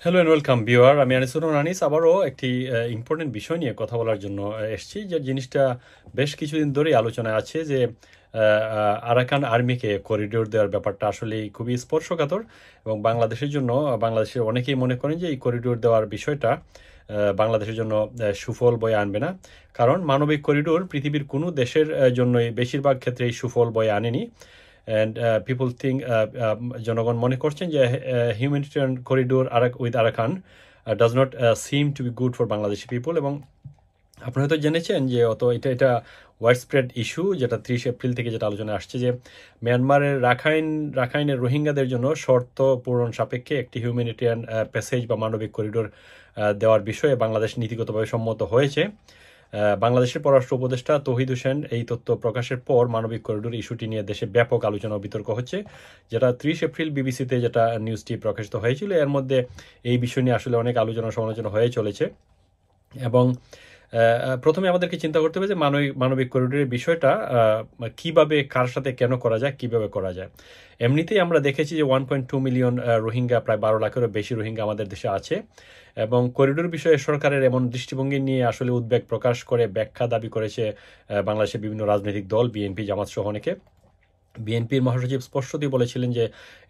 Hello and welcome viewer, আমি আনিসুর রহমান আনিস আবারও একটি ইম্পর্টেন্ট বিষয় নিয়ে কথা বলার জন্য এসেছি। যে জিনিসটা বেশ কিছুদিন ধরেই আলোচনায় আছে যে আরাকান আর্মিকে করিডোর দেওয়ার ব্যাপারটা আসলেই খুবই স্পর্শকাতর এবং বাংলাদেশের জন্য বাংলাদেশের অনেকেই মনে করেন যে এই করিডোর দেওয়ার বিষয়টা বাংলাদেশের জন্য সুফল বয়ে আনবে না। কারণ মানবিক করিডোর পৃথিবীর কোনো দেশের জন্যই বেশিরভাগ ক্ষেত্রেই সুফল বয়ে আনেনি। অ্যান্ড পিপল থিঙ্ক, জনগণ মনে করছেন যে humanitarian corridor with Arakan does not seem to be good for Bangladeshi people. এবং আপনারা হয়তো জেনেছেন যে এটা ওয়াইড স্প্রেড ইস্যু, যেটা 30 এপ্রিল থেকে যেটা আলোচনায় আসছে যে মিয়ানমারের রাখাইনের রোহিঙ্গাদের জন্য শর্ত পূরণ সাপেক্ষে একটি হিউম্যানিটেরিয়ান প্যাসেজ বা মানবিক করিডোর দেওয়ার বিষয়ে বাংলাদেশ নীতিগতভাবে সম্মত হয়েছে। বাংলাদেশের পররাষ্ট্র উপদেষ্টা তৌহিদ হোসেন এই তথ্য প্রকাশের পর মানবিক করিডোর ইস্যুটি নিয়ে দেশে ব্যাপক আলোচনা ও বিতর্ক হচ্ছে, যেটা 30 এপ্রিল বিবিসিতে যেটা নিউজটি প্রকাশিত হয়েছিল। এর মধ্যে এই বিষয় নিয়ে আসলে অনেক আলোচনা সমালোচনা হয়ে চলেছে। এবং প্রথমে আমাদেরকে চিন্তা করতে হবে যে মানবিক করিডোরের বিষয়টা কিভাবে, কার সাথে, কেন করা যায়, কিভাবে করা যায়। এমনিতেই আমরা দেখেছি যে 1.2 মিলিয়ন রোহিঙ্গা, প্রায় 12 লাখেরও বেশি রোহিঙ্গা আমাদের দেশে আছে। এবং করিডোর বিষয়ে সরকারের এমন দৃষ্টিভঙ্গি নিয়ে আসলে উদ্বেগ প্রকাশ করে ব্যাখ্যা দাবি করেছে বাংলাদেশের বিভিন্ন রাজনৈতিক দল, বিএনপি, জামাত সহ অনেকে। বিএনপির মহাসচিব স্পষ্টতই বলেছিলেন যে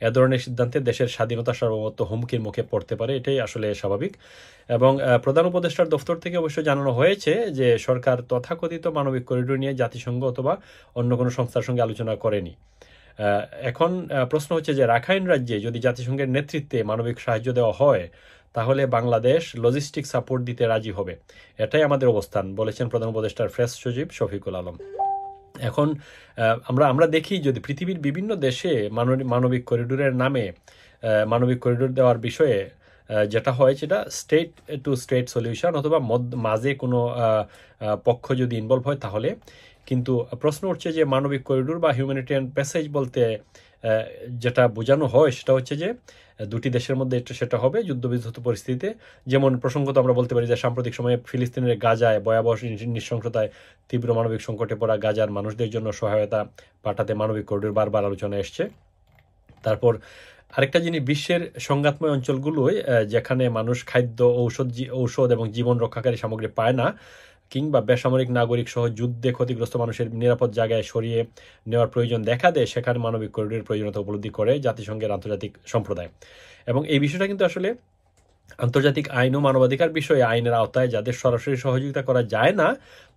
এ ধরনের সিদ্ধান্তে দেশের স্বাধীনতা সার্বভৌমত্ব হুমকির মুখে পড়তে পারে, এটাই আসলে স্বাভাবিক। এবং প্রধান উপদেষ্টার দফতর থেকে অবশ্য জানানো হয়েছে যে সরকার তথাকথিত মানবিক করিডোর নিয়ে জাতিসংঘ অথবা অন্য কোনো সংস্থার সঙ্গে আলোচনা করেনি। এখন প্রশ্ন হচ্ছে যে রাখাইন রাজ্যে যদি জাতিসংঘের নেতৃত্বে মানবিক সাহায্য দেওয়া হয় তাহলে বাংলাদেশ লজিস্টিক সাপোর্ট দিতে রাজি হবে, এটাই আমাদের অবস্থান, বলেছেন প্রধান উপদেষ্টার প্রেস সচিব শফিকুল আলম। এখন আমরা দেখি যদি পৃথিবীর বিভিন্ন দেশে মানবিক করিডোরের নামে মানবিক করিডোর দেওয়ার বিষয়ে যেটা হয় সেটা স্টেট টু স্টেট সলিউশন অথবা মাঝে কোনো পক্ষ যদি ইনভলভ হয় তাহলে। কিন্তু প্রশ্ন উঠছে যে মানবিক করিডোর বা হিউম্যানিটেরিয়ান প্যাসেজ বলতে যেটা বোঝানো হয় সেটা হচ্ছে যে দুটি দেশের মধ্যে সেটা হবে যুদ্ধবিধ্বস্ত পরিস্থিতিতে। যেমন প্রসঙ্গত আমরা বলতে পারি যে সাম্প্রতিক সময়ে ফিলিস্তিনের গাজায় ভয়াবহ নৃশংসতায় তীব্র মানবিক সংকটে পড়া গাজার মানুষদের জন্য সহায়তা পাঠাতে মানবিক করিডোর বারবার আলোচনায় এসছে। তারপর আরেকটা জিনিস, বিশ্বের সংঘাতময় অঞ্চলগুলোয় যেখানে মানুষ খাদ্য, ঔষধ এবং জীবন রক্ষাকারী সামগ্রী পায় না, কিংবা বেসামরিক নাগরিক সহ যুদ্ধে ক্ষতিগ্রস্ত মানুষের নিরাপদ জায়গায় সরিয়ে নেওয়ার প্রয়োজন দেখা দেয়, সেখানে মানবিক করিডোরের প্রয়োজনীয়তা উপলব্ধি করে জাতিসংঘের আন্তর্জাতিক সম্প্রদায়। এবং এই বিষয়টা কিন্তু আসলে আন্তর্জাতিক আইন ও মানবাধিকার বিষয়ে আইনের আওতায় যাদের সরাসরি সহযোগিতা করা যায় না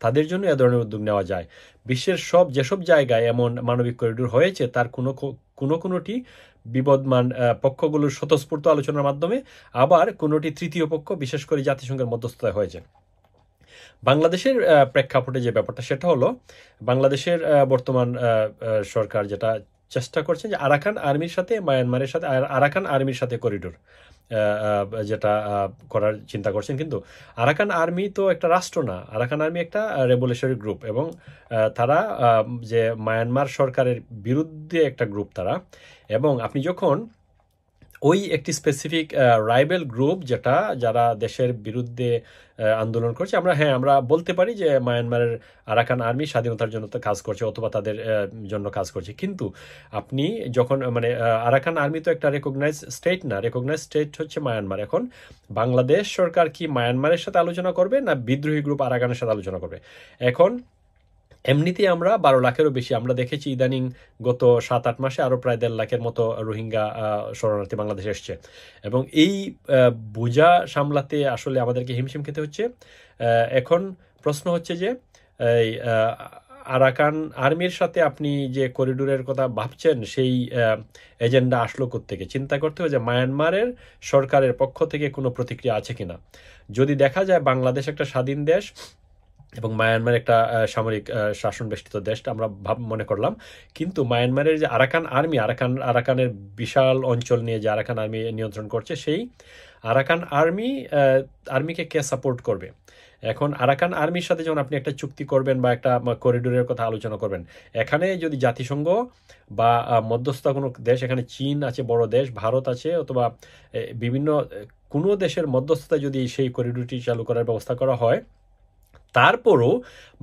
তাদের জন্য এ ধরনের উদ্যোগ নেওয়া যায়। বিশ্বের যেসব জায়গায় এমন মানবিক করিডোর হয়েছে তার কোনোটি বিবদমান পক্ষগুলোর স্বতঃস্ফূর্ত আলোচনার মাধ্যমে, আবার কোনোটি তৃতীয় পক্ষ বিশেষ করে জাতিসংঘের মধ্যস্থতায় হয়েছে। বাংলাদেশের প্রেক্ষাপটে যে ব্যাপারটা সেটা হলো বাংলাদেশের বর্তমান সরকার যেটা চেষ্টা করছেন যে আরাকান আর্মির সাথে মায়ানমারের সাথে আরাকান আর্মির সাথে করিডোর যেটা করার চিন্তা করছেন। কিন্তু আরাকান আর্মি তো একটা রাষ্ট্র না, আরাকান আর্মি একটা রেভলিউশনারি গ্রুপ এবং তারা যে মায়ানমার সরকারের বিরুদ্ধে একটা গ্রুপ তারা। এবং আপনি যখন ওই একটি স্পেসিফিক রাইবেল গ্রুপ যারা দেশের বিরুদ্ধে আন্দোলন করছে, আমরা বলতে পারি যে মায়ানমারের আরাকান আর্মি স্বাধীনতার জন্য তো কাজ করছে অথবা তাদের জন্য কাজ করছে। কিন্তু আপনি যখন আরাকান আর্মি তো একটা রেকগনাইজ স্টেট না, রেকগনাইজ স্টেট হচ্ছে মায়ানমার। এখন বাংলাদেশ সরকার কি মায়ানমারের সাথে আলোচনা করবে না বিদ্রোহী গ্রুপ আরাকানের সাথে আলোচনা করবে? এখন এমনিতেই আমরা 12 লাখেরও বেশি আমরা দেখেছি ইদানিং গত 7-8 মাসে আরও প্রায় 1.5 লাখের মতো রোহিঙ্গা শরণার্থী বাংলাদেশে এসছে। এবং এই বোঝা সামলাতে আসলে আমাদেরকে হিমশিম খেতে হচ্ছে। এখন প্রশ্ন হচ্ছে যে এই আরাকান আর্মির সাথে আপনি যে করিডোরের কথা ভাবছেন সেই এজেন্ডা আসলো কোত্থেকে? চিন্তা করতে হবে যে মায়ানমারের সরকারের পক্ষ থেকে কোনো প্রতিক্রিয়া আছে কিনা। যদি দেখা যায় বাংলাদেশ একটা স্বাধীন দেশ এবং মায়ানমার একটা সামরিক শাসন বেষ্টিত দেশ আমরা মনে করলাম, কিন্তু মায়ানমারের যে আরাকানের বিশাল অঞ্চল নিয়ে যে আরাকান আর্মি নিয়ন্ত্রণ করছে, সেই আরাকান আর্মিকে কে সাপোর্ট করবে? এখন আরাকান আর্মির সাথে যখন আপনি একটা চুক্তি করবেন বা একটা করিডোরের কথা আলোচনা করবেন, এখানে যদি জাতিসংঘ বা মধ্যস্থতা কোনো দেশ, এখানে চীন আছে, বড় দেশ, ভারত আছে, অথবা বিভিন্ন কোনো দেশের মধ্যস্থতায় যদি সেই করিডোরটি চালু করার ব্যবস্থা করা হয়, তারপরও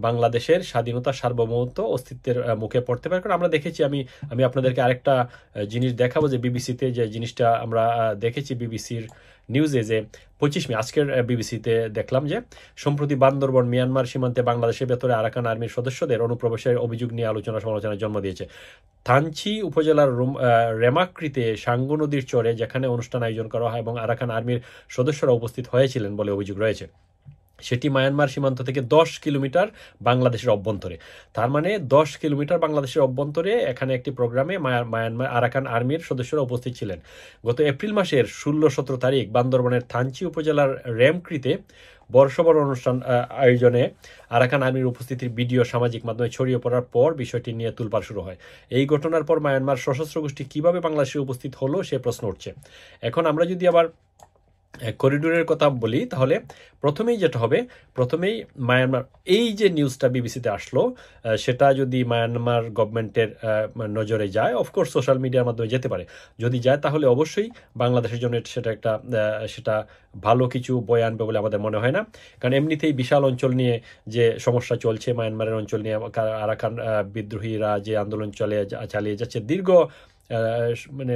বাংলাদেশের স্বাধীনতা সার্বভৌমত্ব অস্তিত্বের মুখে পড়তে পারে। কারণ আমরা দেখেছি, আমি আপনাদেরকে আরেকটা জিনিস দেখাবো যে বিবিসিতে যে জিনিসটা আমরা দেখেছি, বিবিসির নিউজে যে 25 মে আজকের বিবিসিতে দেখলাম যে সম্প্রতি বান্দরবন মিয়ানমার সীমান্তে বাংলাদেশের ভেতরে আরাকান আর্মির সদস্যদের অনুপ্রবেশের অভিযোগ নিয়ে আলোচনা সমালোচনার জন্ম দিয়েছে। থানচি উপজেলার রেমাকৃতে সাঙ্গু নদীর চরে যেখানে অনুষ্ঠান আয়োজন করা হয় এবং আরাকান আর্মির সদস্যরা উপস্থিত হয়েছিলেন বলে অভিযোগ রয়েছে, সেটি মায়ানমার সীমান্ত থেকে 10 কিলোমিটার বাংলাদেশের অভ্যন্তরে। তার মানে 10 কিলোমিটার বাংলাদেশের অভ্যন্তরে এখানে একটি প্রোগ্রামে মায়ানমার আরাকান আর্মির সদস্যরা উপস্থিত ছিলেন। গত এপ্রিল মাসের 16-17 তারিখ বান্দরবনের থানচি উপজেলার রেমক্রিতে বর্ষবর অনুষ্ঠান আয়োজনে আরাকান আর্মির উপস্থিতির ভিডিও সামাজিক মাধ্যমে ছড়িয়ে পড়ার পর বিষয়টি নিয়ে তোলপাড় শুরু হয়। এই ঘটনার পর মায়ানমার সশস্ত্র গোষ্ঠী কিভাবে বাংলাদেশে উপস্থিত হলো সে প্রশ্ন উঠছে। এখন আমরা যদি আবার করিডোরের কথা বলি তাহলে প্রথমেই যেটা হবে, প্রথমেই মায়ানমার এই যে নিউজটা বিবিসিতে আসলো সেটা যদি মায়ানমার গভর্নমেন্টের নজরে যায়, অফকোর্স সোশ্যাল মিডিয়ার মাধ্যমে যেতে পারে, যদি যায় তাহলে অবশ্যই বাংলাদেশের জন্য সেটা ভালো কিছু বয়ে আনবে বলে আমাদের মনে হয় না। কারণ এমনিতেই বিশাল অঞ্চল নিয়ে যে সমস্যা চলছে, মায়ানমারের অঞ্চল নিয়ে আরাকান বিদ্রোহীরা যে আন্দোলন চালিয়ে যাচ্ছে দীর্ঘ মানে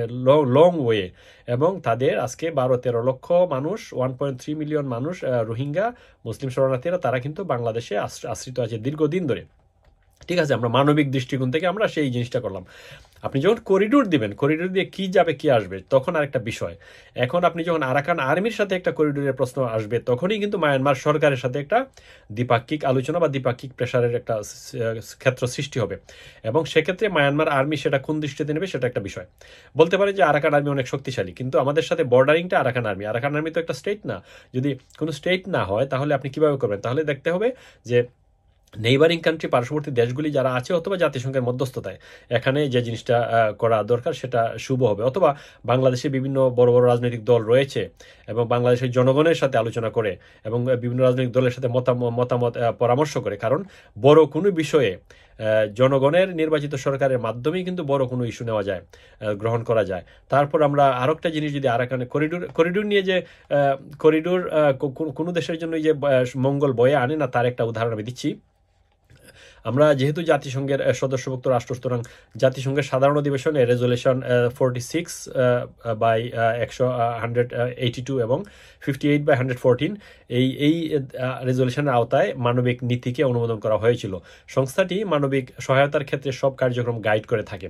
লং ওয়ে, এবং তাদের আজকে 12-13 লক্ষ মানুষ, 1.3 মিলিয়ন মানুষ রোহিঙ্গা মুসলিম শরণার্থীরা, তারা কিন্তু বাংলাদেশে আশ্রিত আছে দীর্ঘদিন ধরে। ঠিক আছে, আমরা মানবিক দৃষ্টিকোণ থেকে আমরা সেই জিনিসটা করলাম। আপনি যখন করিডোর দিবেন, করিডোর দিয়ে কি যাবে কি আসবে তখন আরেকটা বিষয়। এখন আপনি যখন আরাকান আর্মির সাথে একটা করিডোরের প্রশ্ন আসবে তখনই কিন্তু মায়ানমার সরকারের সাথে একটা দ্বিপাক্ষিক আলোচনা বা দ্বিপাক্ষিক প্রেশারের একটা ক্ষেত্র সৃষ্টি হবে, এবং সেক্ষেত্রে মায়ানমার আর্মি সেটা কোন দৃষ্টিতে নেবে সেটা একটা বিষয়। বলতে পারে যে আরাকান আর্মি অনেক শক্তিশালী, কিন্তু আমাদের সাথে বর্ডারিংটা আরাকান আর্মি তো একটা স্টেট না। যদি কোনো স্টেট না হয় তাহলে আপনি কিভাবে করবেন? তাহলে দেখতে হবে যে নেইবারিং কান্ট্রি, পার্শ্ববর্তী দেশগুলি যারা আছে, অথবা জাতিসংঘের মধ্যস্থতায় এখানে যে জিনিসটা করা দরকার সেটা শুভ হবে, অথবা বাংলাদেশে বিভিন্ন বড় বড় রাজনৈতিক দল রয়েছে এবং বাংলাদেশের জনগণের সাথে আলোচনা করে এবং বিভিন্ন রাজনৈতিক দলের সাথে মতামত পরামর্শ করে। কারণ বড় কোনো বিষয়ে জনগণের নির্বাচিত সরকারের মাধ্যমেই কিন্তু বড় কোনো ইস্যু নেওয়া যায়, গ্রহণ করা যায়। তারপর আমরা আরো একটা জিনিস, যদি আরাকানে করিডোর নিয়ে যে করিডোর কোনো দেশের জন্য যে মঙ্গল বয়ে আনে না, তার একটা উদাহরণ আমি দিচ্ছি। আমরা যেহেতু জাতিসংঘের সদস্যভুক্ত রাষ্ট্র, সুতরাং জাতিসংঘের সাধারণ অধিবেশনে রেজলিউশন 46/182 এবং 58/114 এই রেজলিউশনের আওতায় মানবিক নীতিকে অনুমোদন করা হয়েছিল। সংস্থাটি মানবিক সহায়তার ক্ষেত্রে সব কার্যক্রম গাইড করে থাকে।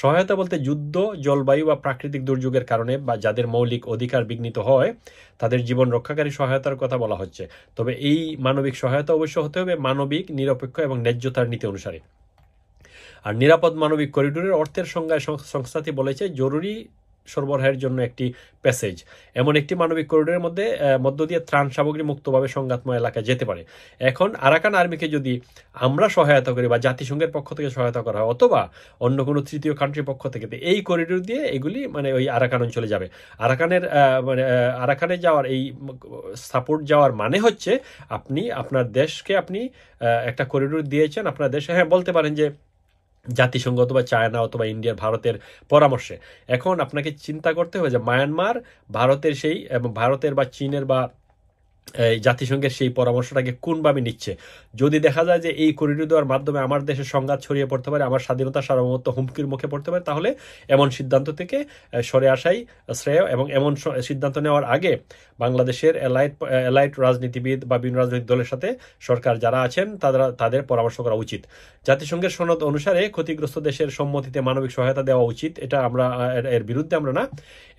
সহায়তা বলতে যুদ্ধ, জলবায়ু বা প্রাকৃতিক দুর্যোগের কারণে বা যাদের মৌলিক অধিকার বিঘ্নিত হয় তাদের জীবন রক্ষাকারী সহায়তার কথা বলা হচ্ছে। তবে এই মানবিক সহায়তা অবশ্য হতে হবে মানবিক, নিরপেক্ষ এবং ন্যায্যতার নীতি অনুসারে। আর নিরাপদ মানবিক করিডোরের অর্থের সংজ্ঞায় সংস্থাটি বলেছে জরুরি সরবরাহের জন্য একটি প্যাসেজ, এমন একটি মানবিক করিডোরের মধ্য দিয়ে ত্রাণ সামগ্রী মুক্তভাবে সংঘাতময় এলাকায় যেতে পারে। এখন আরাকান আর্মিকে যদি আমরা সহায়তা করি বা জাতিসংঘের পক্ষ থেকে সহায়তা করা হয় অথবা অন্য কোনো তৃতীয় কান্ট্রির পক্ষ থেকে, এই করিডোর দিয়ে এগুলি মানে ওই আরাকান অঞ্চলে যাবে। আরাকানে যাওয়ার এই সাপোর্ট যাওয়ার মানে হচ্ছে আপনি আপনার দেশকে আপনি একটা করিডোর দিয়েছেন আপনার দেশে। হ্যাঁ, বলতে পারেন যে জাতিসংঘ অথবা চায়না অথবা ইন্ডিয়ার, ভারতের পরামর্শে। এখন আপনাকে চিন্তা করতে হবে যে মায়ানমার ভারতের এবং ভারতের বা চীনের বা জাতিসংঘের সেই পরামর্শটাকে কোনভাবে নিচ্ছে। যদি দেখা যায় যে এই করিডোর দেওয়ার মাধ্যমে আমার দেশের সংঘাত ছড়িয়ে পড়তে পারে, আমার স্বাধীনতা সার্বভৌমত্ব হুমকির মুখে পড়তে পারে, তাহলে এমন সিদ্ধান্ত থেকে সরে আসাই শ্রেয়। এবং এমন সিদ্ধান্ত নেওয়ার আগে বাংলাদেশের এলাইট রাজনীতিবিদ বা বিভিন্ন রাজনৈতিক দলের সাথে সরকার যারা আছেন তাদের পরামর্শ করা উচিত। জাতিসংঘের সনদ অনুসারে ক্ষতিগ্রস্ত দেশের সম্মতিতে মানবিক সহায়তা দেওয়া উচিত। এটা আমরা এর বিরুদ্ধে আমরা না।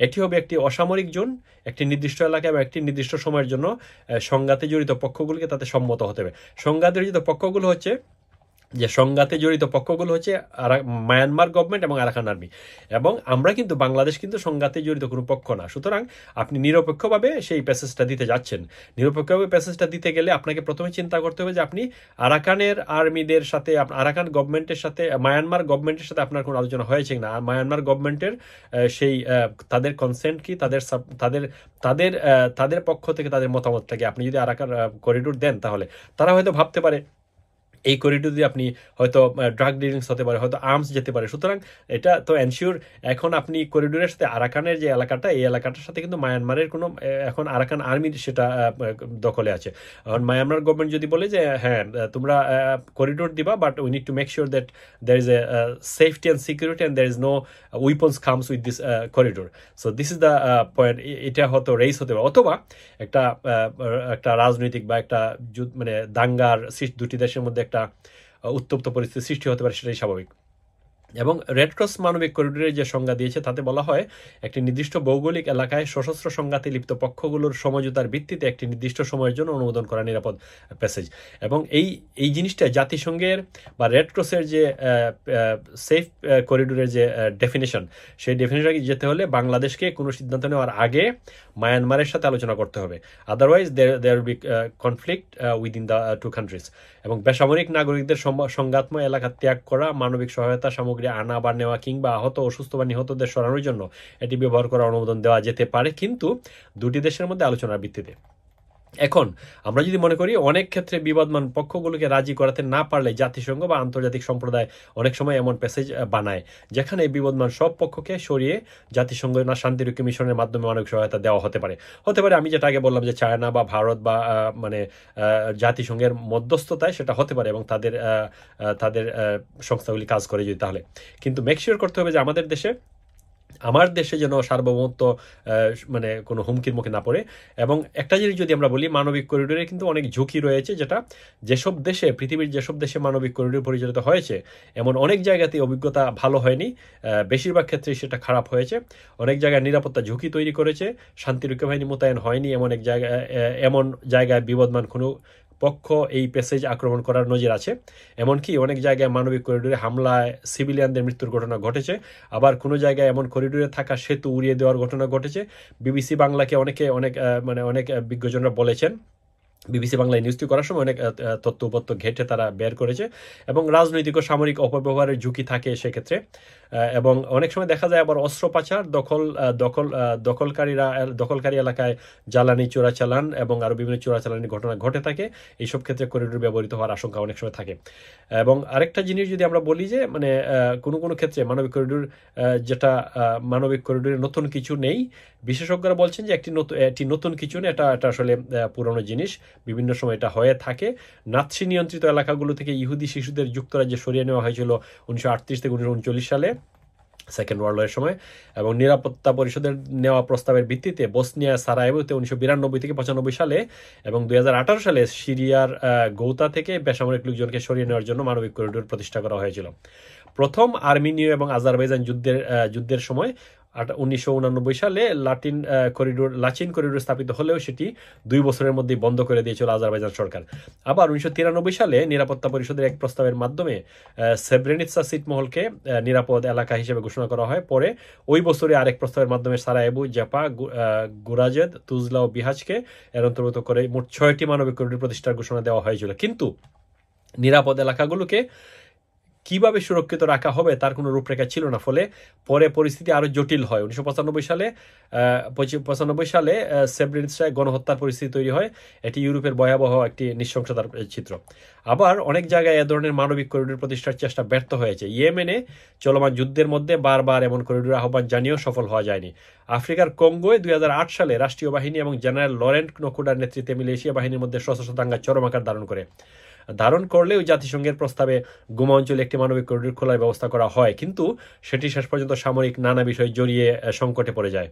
এটি হবে একটি অসামরিক জোন, একটি নির্দিষ্ট এলাকা এবং একটি নির্দিষ্ট সময়ের জন্য সংঘাতে জড়িত পক্ষগুলিকে তাতে সম্মত হতে হবে। সংঘাতে জড়িত পক্ষগুলো হচ্ছে মায়ানমার গভর্নমেন্ট এবং আরাকান আর্মি, এবং আমরা কিন্তু বাংলাদেশ কিন্তু সংঘাতে জড়িত কোনো পক্ষ না। সুতরাং আপনি নিরপেক্ষভাবে সেই প্যাসেজটা দিতে যাচ্ছেন। নিরপেক্ষভাবে প্যাসেজটা দিতে গেলে আপনাকে প্রথমে চিন্তা করতে হবে যে আপনি আরাকানের আর্মিদের সাথে, আরাকান গভর্নমেন্টের সাথে, মায়ানমার গভর্নমেন্টের সাথে আপনার কোনো আলোচনা হয়েছে না। মায়ানমার গভর্নমেন্টের সেই তাদের কনসেন্ট কি, তাদের পক্ষ থেকে তাদের মতামতটাকে আপনি যদি আরাকান করিডোর দেন তাহলে তারা হয়তো ভাবতে পারে এই করিডোর দিয়ে আপনি হয়তো ড্রাগ ডিলিংস হতে পারে, হয়তো আর্মস যেতে পারে। সুতরাং এটা তো এনশিওর এখন আপনি করিডোরের সাথে আরাকানের যে এলাকাটা, এই এলাকাটার সাথে কিন্তু মায়ানমারের কোনো এখন আরাকান আর্মির সেটা দখলে আছে। এখন মায়ানমার গভর্নমেন্ট যদি বলে যে হ্যাঁ তোমরা করিডোর দিবা, but we need to make sure that there is a safety and security and there is no weapons comes with this corridor. So this is the point. এটা হয়তো রেইস হতে পারে, অথবা একটা একটা রাজনৈতিক বা একটা মানে দাঙ্গার দুটি দেশের মধ্যে একটা উত্তপ্ত পরিস্থিতি সৃষ্টি হতে পারে, সেটাই স্বাভাবিক। এবং রেড ক্রস মানবিক করিডোরের যে সংজ্ঞা দিয়েছে তাতে বলা হয় একটি নির্দিষ্ট ভৌগোলিক এলাকায় সশস্ত্র সংঘাতে লিপ্ত পক্ষগুলোর সমঝোতার ভিত্তিতে একটি নির্দিষ্ট সময়ের জন্য অনুমোদন করা নিরাপদ প্যাসেজ। এবং এই জিনিসটা জাতিসংঘের বা রেড ক্রসের যে সেফ করিডোরের যে ডেফিনেশন, সেই ডেফিনেশনকে যেতে হলে বাংলাদেশকে কোনো সিদ্ধান্ত নেওয়ার আগে মায়ানমারের সাথে আলোচনা করতে হবে, otherwise there will be conflict within the two countries. এবং বেসামরিক নাগরিকদের সংঘাতময় এলাকা ত্যাগ করা, মানবিক সহায়তা সামগ্রী আনা বা নেওয়া কিংবা আহত, অসুস্থ বা নিহতদের সরানোর জন্য এটি ব্যবহার করার অনুমোদন দেওয়া যেতে পারে, কিন্তু দুটি দেশের মধ্যে আলোচনার ভিত্তিতে। এখন আমরা যদি মনে করি অনেক ক্ষেত্রে বিবাদমান পক্ষগুলোকে রাজি করাতে না পারলে জাতিসংঘ বা আন্তর্জাতিক সম্প্রদায় অনেক সময় এমন প্যাসেজ বানায় যেখানে বিবাদমান সব পক্ষকে সরিয়ে জাতিসংঘ না শান্তিরক্ষী মিশনের মাধ্যমে মানবিক সহায়তা দেওয়া হতে পারে। আমি যেটা আগে বললাম যে চায়না বা ভারত বা মানে জাতিসংঘের মধ্যস্থতায় সেটা হতে পারে এবং তাদের তাদের সংস্থাগুলি কাজ করে যদি, তাহলে কিন্তু মেক শিওর করতে হবে যে আমার দেশে যেন সার্বভৌমত্ব মানে কোনো হুমকির মুখে না পড়ে। এবং একটা জিনিস যদি আমরা বলি, মানবিক করিডোরে কিন্তু অনেক ঝুঁকি রয়েছে, যেটা যেসব দেশে পৃথিবীর যেসব দেশে মানবিক করিডোর পরিচালিত হয়েছে এমন অনেক জায়গাতেই অভিজ্ঞতা ভালো হয়নি, বেশিরভাগ ক্ষেত্রেই সেটা খারাপ হয়েছে। অনেক জায়গায় নিরাপত্তা ঝুঁকি তৈরি করেছে, শান্তিরক্ষা বাহিনী মোতায়েন হয়নি, এমন জায়গায় বিবদমান কোনো পক্ষ এই প্যাসেজ আক্রমণ করার নজির আছে। এমনকি অনেক জায়গায় মানবিক করিডোরে হামলায় সিভিলিয়ানদের মৃত্যুর ঘটনা ঘটেছে, আবার কোনো জায়গায় এমন করিডোরে থাকা সেতু উড়িয়ে দেওয়ার ঘটনা ঘটেছে। বিবিসি বাংলাকে অনেক বিজ্ঞজনরা বলেছেন, বিবিসি বাংলায় নিউজটি করার সময় অনেক তথ্য উপত্য ঘেটে তারা বের করেছে, এবং রাজনৈতিক ও সামরিক অপব্যবহারের ঝুঁকি থাকে সেক্ষেত্রে। এবং অনেক সময় দেখা যায় আবার অস্ত্র পাচার, দখলকারী এলাকায় জ্বালানি চোরাচালান এবং আরও বিভিন্ন চোরাচালানি ঘটনা ঘটে থাকে। এইসব ক্ষেত্রে করিডোর ব্যবহৃত হওয়ার আশঙ্কা অনেক সময় থাকে। এবং আরেকটা জিনিস যদি আমরা বলি যে মানে কোনো ক্ষেত্রে মানবিক করিডোরে নতুন কিছু নেই, বিশেষজ্ঞরা বলছেন যে একটি নতুন কিছু নেই, এটা আসলে পুরনো জিনিস, বিভিন্ন সময় এটা হয়ে থাকে। নাৎসি নিয়ন্ত্রিত এলাকাগুলো থেকে ইহুদি শিশুদের যুক্তরাজ্যে সরিয়ে নেওয়া হয়েছিল 1938 থেকে 1939 সালে, সেকেন্ড ওয়ার্ল্ড ওয়ারের সময়। এবং নিরাপত্তা পরিষদের নেওয়া প্রস্তাবের ভিত্তিতে বসনিয়া সারায়েভোতে 1992 থেকে 95 সালে এবং 2018 সালে সিরিয়ার গৌতা থেকে বেসামরিক লোকজনকে সরিয়ে নেওয়ার জন্য মানবিক করিডোর প্রতিষ্ঠা করা হয়েছিল। প্রথম আর্মেনীয় এবং আজারবাইজান যুদ্ধের সময় 1989 সালে লাচিন করিডোর স্থাপিত হলেও সেটি 2 বছরের মধ্যেই বন্ধ করে দিয়েছিল আজারবাইজান সরকার। আবার 1993 সালে নিরাপত্তা পরিষদের এক প্রস্তাবের মাধ্যমে সেব্রেনিৎসা ছিটমহলকে নিরাপদ এলাকা হিসেবে ঘোষণা করা হয়। পরে ওই বছরে আরেক প্রস্তাবের মাধ্যমে সারায়েভো, জাপা, গুরাজেদ, তুজলা ও বিহাজকে এর অন্তর্গত করে মোট 6টি মানবিক করিডোর প্রতিষ্ঠার ঘোষণা দেওয়া হয়েছিল। কিন্তু নিরাপদ এলাকাগুলোকে কিভাবে সুরক্ষিত রাখা হবে তার কোনো রূপরেখা ছিল না, ফলে পরে পরিস্থিতি আরো জটিল হয়। 1995 সালে সেব্রেনিৎসায় গণহত্যার পরিস্থিতি তৈরি হয়। এটি ইউরোপের ভয়াবহ একটি নৃশংসতার চিত্র। আবার অনেক জায়গায় এ ধরনের মানবিক করিডোর প্রতিষ্ঠার চেষ্টা ব্যর্থ হয়েছে। ইয়েমেনে চলমান যুদ্ধের মধ্যে বারবার এমন করিডোর আহ্বান জানিয়েও সফল হওয়া যায়নি। আফ্রিকার কঙ্গোয় 2008 সালে রাষ্ট্রীয় বাহিনী এবং জেনারেল লরেন্ট নকুডার নেতৃত্বে মিলেশিয়া বাহিনীর মধ্যে সশস্ত্র দাঙ্গা চরম আকার ধারণ করলেও জাতিসংঘের প্রস্তাবে গুমা অঞ্চলে একটি মানবিক করিডোর খোলার ব্যবস্থা করা হয়, কিন্তু সেটি শেষ পর্যন্ত সামরিক নানা বিষয় জড়িয়ে সংকটে পড়ে যায়।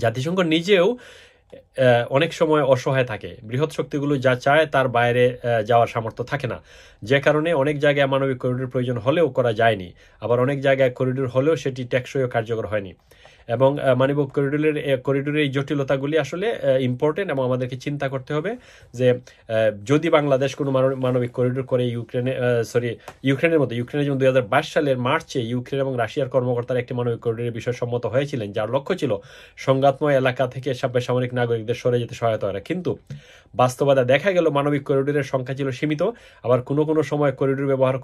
জাতিসংঘ নিজেও অনেক সময় অসহায় থাকে, বৃহৎ শক্তিগুলো যা চায় তার বাইরে যাওয়ার সামর্থ্য থাকে না, যে কারণে অনেক জায়গায় মানবিক করিডোর প্রয়োজন হলেও করা যায়নি। আবার অনেক জায়গায় করিডোর হলেও সেটি টেকসই ও কার্যকর হয়নি। এবং মানবিক করিডোরের এই জটিলতাগুলি আসলে ইম্পর্টেন্ট, এবং আমাদেরকে চিন্তা করতে হবে যে যদি বাংলাদেশ কোনো মানবিক করিডোর করে ইউক্রেনের যেমন 2022 সালের মার্চে ইউক্রেন এবং রাশিয়ার কর্মকর্তারা একটি মানবিক করিডোরের বিষয়ে সম্মত হয়েছিলেন, যার লক্ষ্য ছিল সংঘাতময় এলাকা থেকে বেসামরিক নাগরিকদের সরে যেতে সহায়তা করা। কিন্তু বাস্তবতা দেখা গেল মানবিক করিডোরের সংখ্যা ছিল সীমিত, আবার কোনো সময় করিডোর ব্যবহার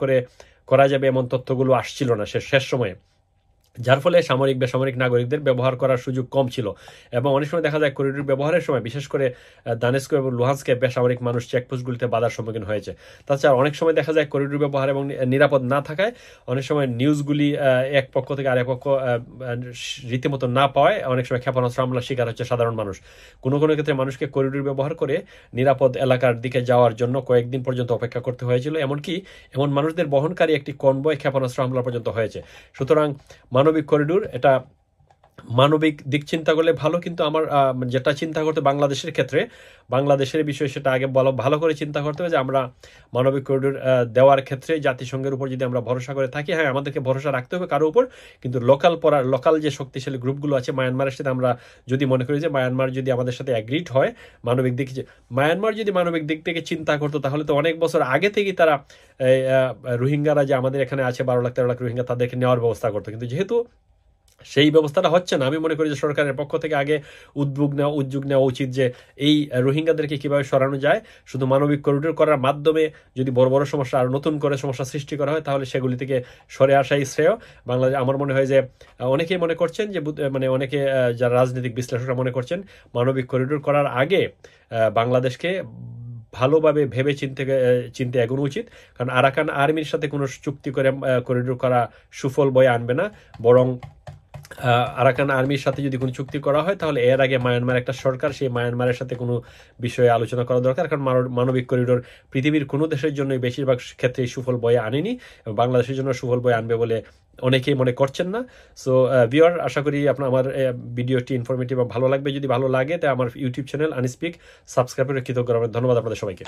করা যাবে এমন তথ্যগুলো আসছিল না শেষ সময়ে। যার ফলে সামরিক বেসামরিক নাগরিকদের ব্যবহার করার সুযোগ কম ছিল এবং অনেক সময় দেখা যায় করিডোর ব্যবহারের সময় বিশেষ করে দানেস্ক এবং লুহান্সকে বেসামরিক মানুষ চেকপোস্টগুলিতে বাধার সম্মুখীন হয়েছে। তাছাড়া অনেক সময় দেখা যায় করিডোর ব্যবহার এবং নিরাপদ না থাকায় অনেক সময় নিউজগুলি এক পক্ষ থেকে আরেক পক্ষ রীতিমতো না পাওয়ায় অনেক সময় ক্ষেপণাস্ত্র হামলার শিকার হচ্ছে সাধারণ মানুষ। কোনো কোনো ক্ষেত্রে মানুষকে করিডোর ব্যবহার করে নিরাপদ এলাকার দিকে যাওয়ার জন্য কয়েকদিন পর্যন্ত অপেক্ষা করতে হয়েছিল, এমনকি এমন মানুষদের বহনকারী একটি কনভয় ক্ষেপণাস্ত্র হামলা পর্যন্ত হয়েছে। সুতরাং মানবিক করিডোর এটা মানবিক দিক চিন্তা করলে ভালো, কিন্তু আমার যেটা চিন্তা করতে বাংলাদেশের ক্ষেত্রে বাংলাদেশের বিষয় সেটা আগে ভালো করে চিন্তা করতে হবে যে আমরা মানবিক করিডোর দেওয়ার ক্ষেত্রে জাতিসংঘের উপর যদি আমরা ভরসা করে থাকি, হ্যাঁ আমাদেরকে ভরসা রাখতে হবে কারো উপর, কিন্তু লোকাল যে শক্তিশালী গ্রুপগুলো আছে মায়ানমারের সাথে আমরা যদি মনে করি যে মায়ানমার যদি আমাদের সাথে অ্যাগ্রিড হয় মানবিক দিক, মায়ানমার যদি মানবিক দিক থেকে চিন্তা করতো তাহলে তো অনেক বছর আগে থেকেই তারা রোহিঙ্গারা যে আমাদের এখানে আছে 12 লাখ 13 লাখ রোহিঙ্গা তাদেরকে নেওয়ার ব্যবস্থা করতো। কিন্তু যেহেতু সেই ব্যবস্থাটা হচ্ছে না, আমি মনে করি যে সরকারের পক্ষ থেকে আগে উদ্যোগ নেওয়া উচিত যে এই রোহিঙ্গাদেরকে কিভাবে সরানো যায়। শুধু মানবিক করিডোর করার মাধ্যমে যদি বড় বড় সমস্যা আর নতুন করে সমস্যা সৃষ্টি করা হয় তাহলে সেগুলি থেকে সরে আসাই শ্রেয়। বাংলাদেশ আমার মনে হয় যে অনেকেই মনে করছেন যে মানে অনেকে যারা রাজনৈতিক বিশ্লেষকরা মনে করছেন মানবিক করিডোর করার আগে বাংলাদেশকে ভালোভাবে ভেবে চিনতে এগোনো উচিত, কারণ আরাকান আর্মির সাথে কোনো চুক্তি করে করিডোর করা সুফল বয়ে আনবে না, বরং আরাকান আর্মির সাথে যদি কোনো চুক্তি করা হয় তাহলে এর আগে মায়ানমার একটা সরকার, সেই মায়ানমারের সাথে কোনো বিষয়ে আলোচনা করা দরকার, কারণ মানবিক করিডোর পৃথিবীর কোনো দেশের জন্য বেশিরভাগ ক্ষেত্রেই সুফল বয়ে আনেনি, বাংলাদেশের জন্য সুফল বয়ে আনবে বলে অনেকেই মনে করছেন না। সো ভিউয়ার, আশা করি আপনার আমার ভিডিওটি ইনফরমেটিভ এবং ভালো লাগবে। যদি ভালো লাগে তাই আমার ইউটিউব চ্যানেল আনস্পিক সাবস্ক্রাইব করে কৃতজ্ঞ। ধন্যবাদ আপনাদের সবাইকে।